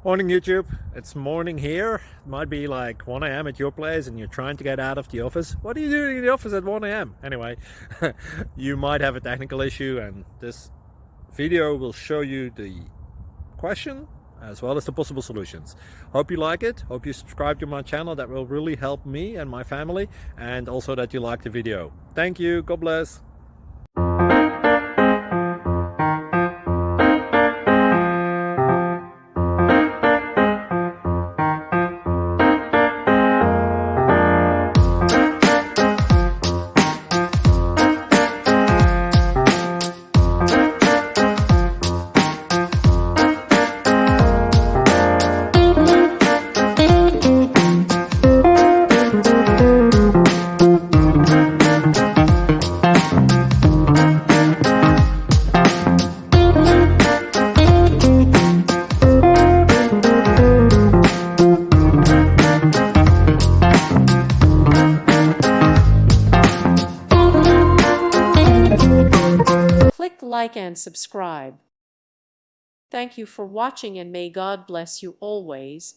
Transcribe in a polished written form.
Morning YouTube, it's morning here. It might be like 1 a.m. at your place and you're trying to get out of the office. What are you doing in the office at 1 a.m.? Anyway, you might have a technical issue and this video will show you the question as well as the possible solutions. Hope you like it, hope you subscribe to my channel. That will really help me and my family, and also that you like the video. Thank you, God bless. Click like and subscribe. Thank you for watching and may God bless you always.